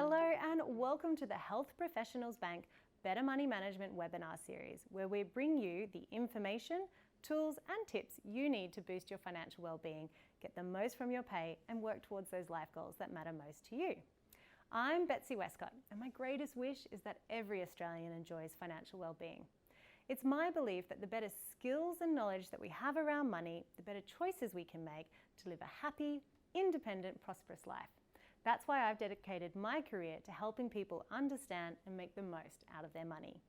Hello and welcome to the Health Professionals Bank Better Money Management webinar series, where we bring you the information, tools and tips you need to boost your financial well-being, get the most from your pay and work towards those life goals that matter most to you. I'm Betsy Westcott and my greatest wish is that every Australian enjoys financial well-being. It's my belief that the better skills and knowledge that we have around money, the better choices we can make to live a happy, independent, prosperous life. That's why I've dedicated my career to helping people understand and make the most out of their money.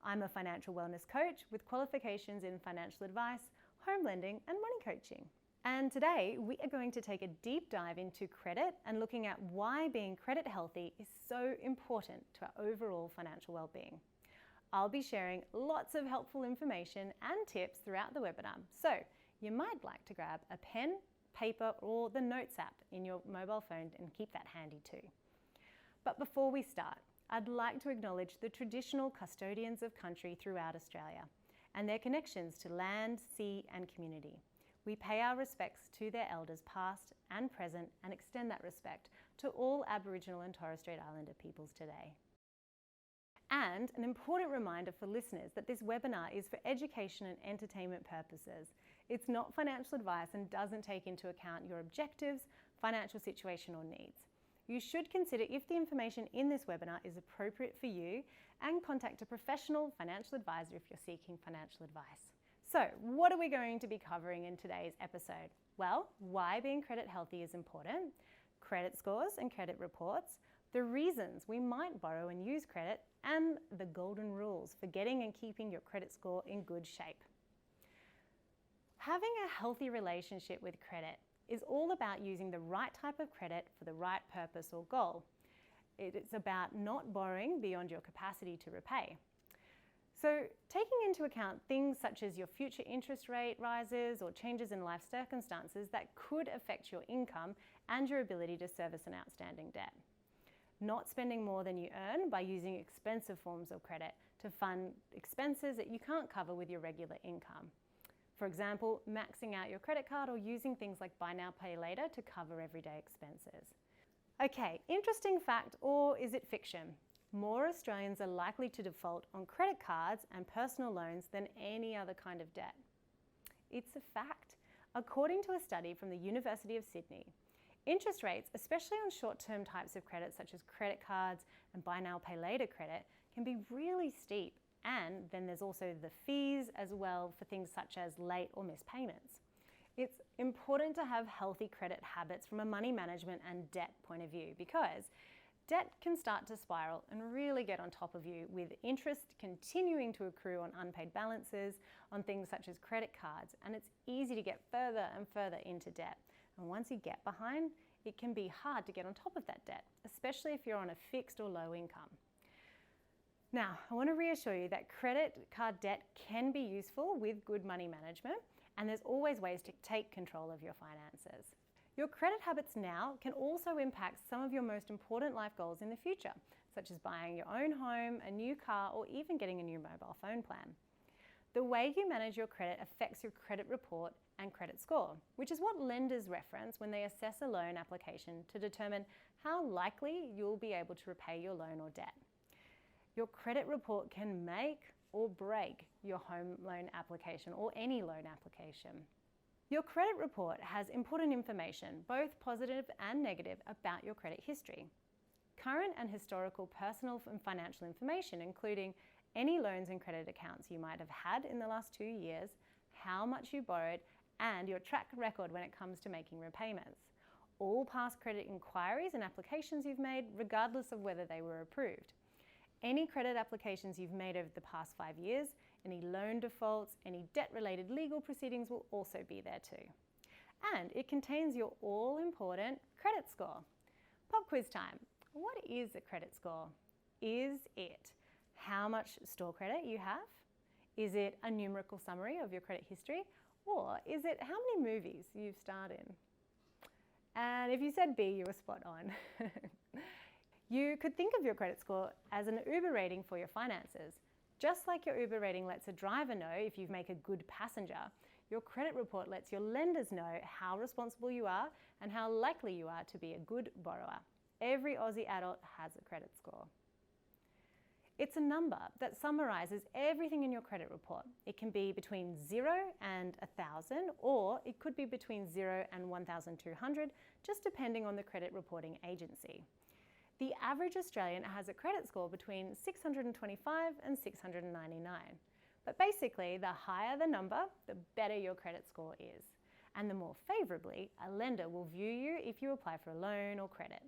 I'm a financial wellness coach with qualifications in financial advice, home lending and money coaching. And today we are going to take a deep dive into credit and looking at why being credit healthy is so important to our overall financial well-being. I'll be sharing lots of helpful information and tips throughout the webinar, so you might like to grab a pen, paper or the Notes app in your mobile phone and keep that handy too. But before we start, I'd like to acknowledge the traditional custodians of country throughout Australia and their connections to land, sea and community. We pay our respects to their elders past and present and extend that respect to all Aboriginal and Torres Strait Islander peoples today. And an important reminder for listeners that this webinar is for education and entertainment purposes. It's not financial advice and doesn't take into account your objectives, financial situation or needs. You should consider if the information in this webinar is appropriate for you and contact a professional financial advisor if you're seeking financial advice. So, what are we going to be covering in today's episode? Well, why being credit healthy is important, credit scores and credit reports, the reasons we might borrow and use credit, and the golden rules for getting and keeping your credit score in good shape. Having a healthy relationship with credit is all about using the right type of credit for the right purpose or goal. It's about not borrowing beyond your capacity to repay. So, taking into account things such as your future interest rate rises or changes in life circumstances that could affect your income and your ability to service an outstanding debt. Not spending more than you earn by using expensive forms of credit to fund expenses that you can't cover with your regular income. For example, maxing out your credit card or using things like buy now, pay later to cover everyday expenses. Okay, interesting fact, or is it fiction? More Australians are likely to default on credit cards and personal loans than any other kind of debt. It's a fact. According to a study from the University of Sydney, interest rates, especially on short-term types of credit such as credit cards and buy now, pay later credit, can be really steep. And then there's also the fees as well for things such as late or missed payments. It's important to have healthy credit habits from a money management and debt point of view because debt can start to spiral and really get on top of you with interest continuing to accrue on unpaid balances on things such as credit cards, and it's easy to get further and further into debt. And once you get behind, it can be hard to get on top of that debt, especially if you're on a fixed or low income. Now, I want to reassure you that credit card debt can be useful with good money management, and there's always ways to take control of your finances. Your credit habits now can also impact some of your most important life goals in the future, such as buying your own home, a new car, or even getting a new mobile phone plan. The way you manage your credit affects your credit report and credit score, which is what lenders reference when they assess a loan application to determine how likely you'll be able to repay your loan or debt. Your credit report can make or break your home loan application or any loan application. Your credit report has important information, both positive and negative, about your credit history. Current and historical personal and financial information, including any loans and credit accounts you might have had in the last 2 years, how much you borrowed, and your track record when it comes to making repayments. All past credit inquiries and applications you've made, regardless of whether they were approved. Any credit applications you've made over the past 5 years, any loan defaults, any debt-related legal proceedings will also be there too. And it contains your all-important credit score. Pop quiz time. What is a credit score? Is it how much store credit you have? Is it a numerical summary of your credit history? Or is it how many movies you've starred in? And if you said B, you were spot on. You could think of your credit score as an Uber rating for your finances. Just like your Uber rating lets a driver know if you make a good passenger, your credit report lets your lenders know how responsible you are and how likely you are to be a good borrower. Every Aussie adult has a credit score. It's a number that summarizes everything in your credit report. It can be between 0 and 1,000, or it could be between 0 and 1,200, just depending on the credit reporting agency. The average Australian has a credit score between 625 and 699. But basically, the higher the number, the better your credit score is. And the more favourably a lender will view you if you apply for a loan or credit.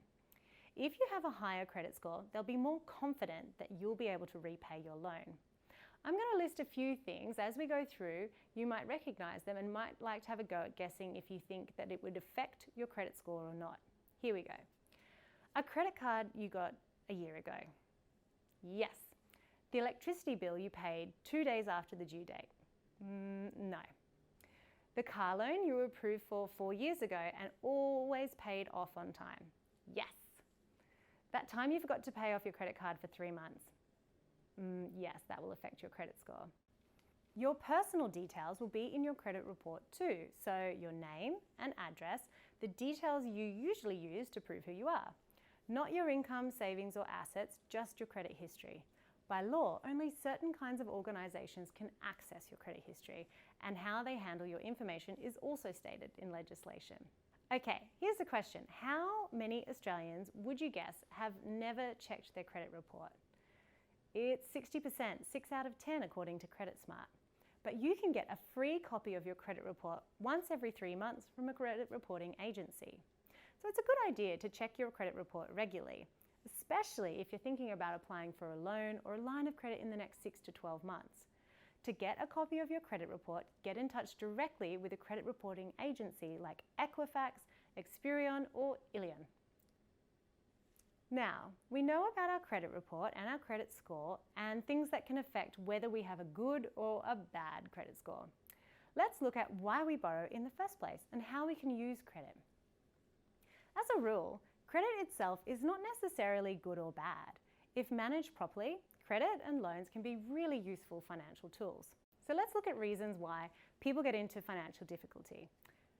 If you have a higher credit score, they'll be more confident that you'll be able to repay your loan. I'm going to list a few things as we go through. You might recognise them and might like to have a go at guessing if you think that it would affect your credit score or not. Here we go. A credit card you got a year ago. Yes. The electricity bill you paid 2 days after the due date. No. The car loan you were approved for 4 years ago and always paid off on time. Yes. That time you forgot to pay off your credit card for 3 months. Yes, that will affect your credit score. Your personal details will be in your credit report too. So your name and address, the details you usually use to prove who you are. Not your income, savings or assets, just your credit history. By law, only certain kinds of organisations can access your credit history, and how they handle your information is also stated in legislation. Okay, here's the question. How many Australians would you guess have never checked their credit report? It's 60%, 6 out of 10 according to Credit Smart. But you can get a free copy of your credit report once every 3 months from a credit reporting agency. So it's a good idea to check your credit report regularly, especially if you're thinking about applying for a loan or a line of credit in the next 6 to 12 months. To get a copy of your credit report, get in touch directly with a credit reporting agency like Equifax, Experian or Ilion. Now, we know about our credit report and our credit score and things that can affect whether we have a good or a bad credit score. Let's look at why we borrow in the first place and how we can use credit. As a rule, credit itself is not necessarily good or bad. If managed properly, credit and loans can be really useful financial tools. So let's look at reasons why people get into financial difficulty.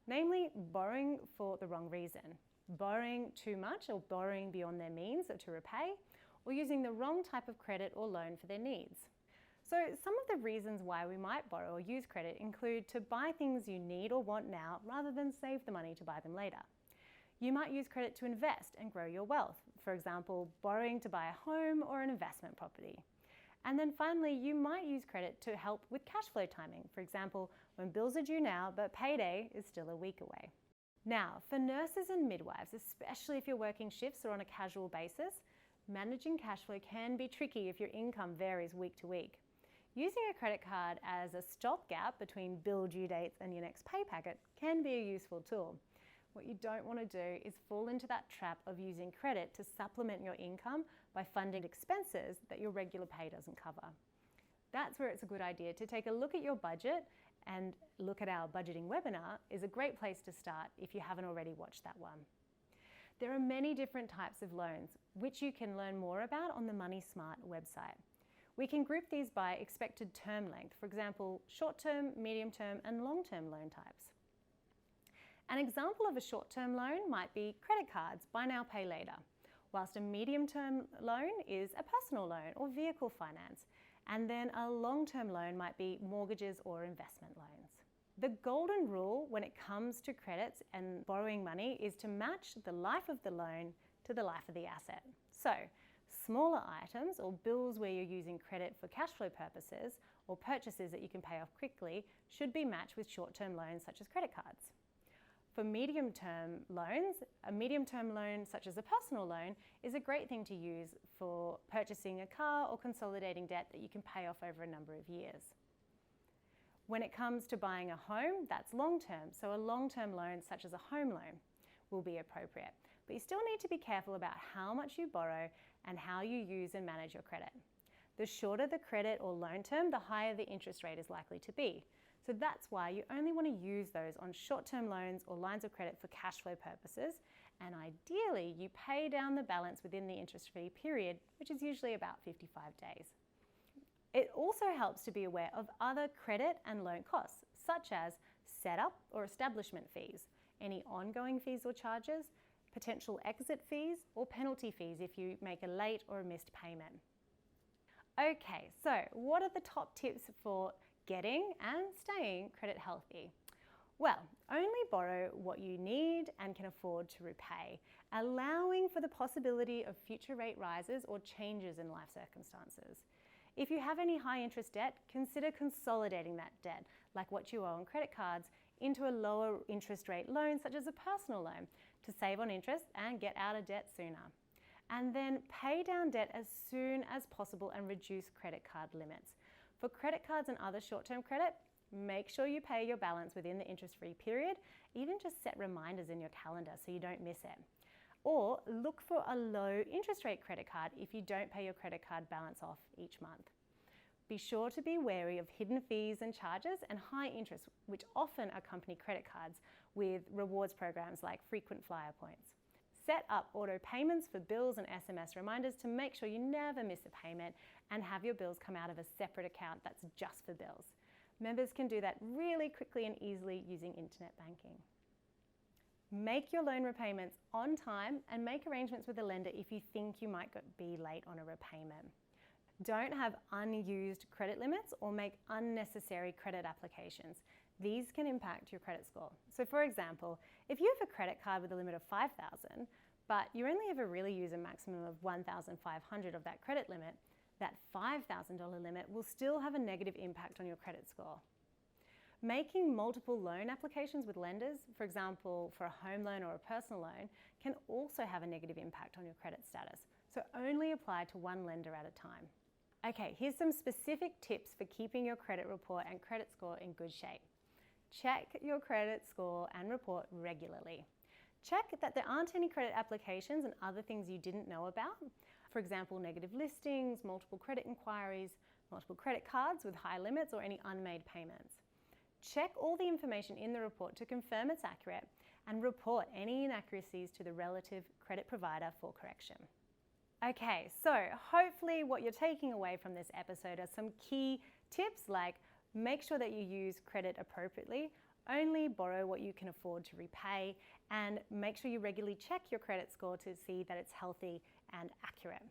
Namely, borrowing for the wrong reason, borrowing too much or borrowing beyond their means to repay, or using the wrong type of credit or loan for their needs. So some of the reasons why we might borrow or use credit include to buy things you need or want now rather than save the money to buy them later. You might use credit to invest and grow your wealth, for example, borrowing to buy a home or an investment property. And then finally, you might use credit to help with cash flow timing, for example, when bills are due now but payday is still a week away. Now, for nurses and midwives, especially if you're working shifts or on a casual basis, managing cash flow can be tricky if your income varies week to week. Using a credit card as a stopgap between bill due dates and your next pay packet can be a useful tool. What you don't want to do is fall into that trap of using credit to supplement your income by funding expenses that your regular pay doesn't cover. That's where it's a good idea to take a look at your budget, and look at our budgeting webinar is a great place to start if you haven't already watched that one. There are many different types of loans, which you can learn more about on the Money Smart website. We can group these by expected term length, for example, short-term, medium-term and long-term loan types. An example of a short-term loan might be credit cards, buy now, pay later, whilst a medium-term loan is a personal loan or vehicle finance, and then a long-term loan might be mortgages or investment loans. The golden rule when it comes to credits and borrowing money is to match the life of the loan to the life of the asset. So, smaller items or bills where you're using credit for cash flow purposes or purchases that you can pay off quickly should be matched with short-term loans such as credit cards. For medium-term loans, a medium-term loan such as a personal loan is a great thing to use for purchasing a car or consolidating debt that you can pay off over a number of years. When it comes to buying a home, that's long-term, so a long-term loan such as a home loan will be appropriate. But you still need to be careful about how much you borrow and how you use and manage your credit. The shorter the credit or loan term, the higher the interest rate is likely to be. So that's why you only want to use those on short-term loans or lines of credit for cash flow purposes, and ideally you pay down the balance within the interest-free period, which is usually about 55 days. It also helps to be aware of other credit and loan costs, such as setup or establishment fees, any ongoing fees or charges, potential exit fees, or penalty fees if you make a late or a missed payment. Okay, so what are the top tips for getting and staying credit healthy? Well, only borrow what you need and can afford to repay, allowing for the possibility of future rate rises or changes in life circumstances. If you have any high interest debt, consider consolidating that debt, like what you owe on credit cards, into a lower interest rate loan, such as a personal loan, to save on interest and get out of debt sooner. And then pay down debt as soon as possible and reduce credit card limits. For credit cards and other short-term credit, make sure you pay your balance within the interest-free period. Even just set reminders in your calendar so you don't miss it. Or look for a low interest rate credit card if you don't pay your credit card balance off each month. Be sure to be wary of hidden fees and charges and high interest, which often accompany credit cards with rewards programs like frequent flyer points. Set up auto payments for bills and SMS reminders to make sure you never miss a payment, and have your bills come out of a separate account that's just for bills. Members can do that really quickly and easily using internet banking. Make your loan repayments on time and make arrangements with a lender if you think you might be late on a repayment. Don't have unused credit limits or make unnecessary credit applications. These can impact your credit score. So for example, if you have a credit card with a limit of $5,000, but you only ever really use a maximum of $1,500 of that credit limit, that $5,000 limit will still have a negative impact on your credit score. Making multiple loan applications with lenders, for example, for a home loan or a personal loan, can also have a negative impact on your credit status. So only apply to one lender at a time. Okay, here's some specific tips for keeping your credit report and credit score in good shape. Check your credit score and report regularly. Check that there aren't any credit applications and other things you didn't know about. For example, negative listings, multiple credit inquiries, multiple credit cards with high limits, or any unmade payments. Check all the information in the report to confirm it's accurate, and report any inaccuracies to the relative credit provider for correction. Okay, so hopefully what you're taking away from this episode are some key tips, like make sure that you use credit appropriately, only borrow what you can afford to repay, and make sure you regularly check your credit score to see that it's healthy and accurate.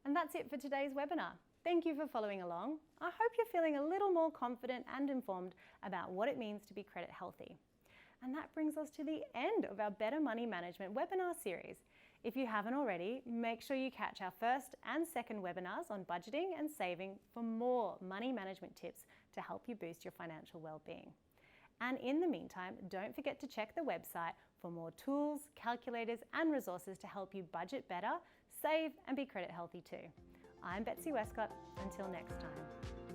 And that's it for today's webinar. Thank you for following along. I hope you're feeling a little more confident and informed about what it means to be credit healthy. And that brings us to the end of our Better Money Management webinar series. If you haven't already, make sure you catch our first and second webinars on budgeting and saving for more money management tips to help you boost your financial well-being. And in the meantime, don't forget to check the website for more tools, calculators, and resources to help you budget better, save, and be credit healthy too. I'm Betsy Westcott. Until next time.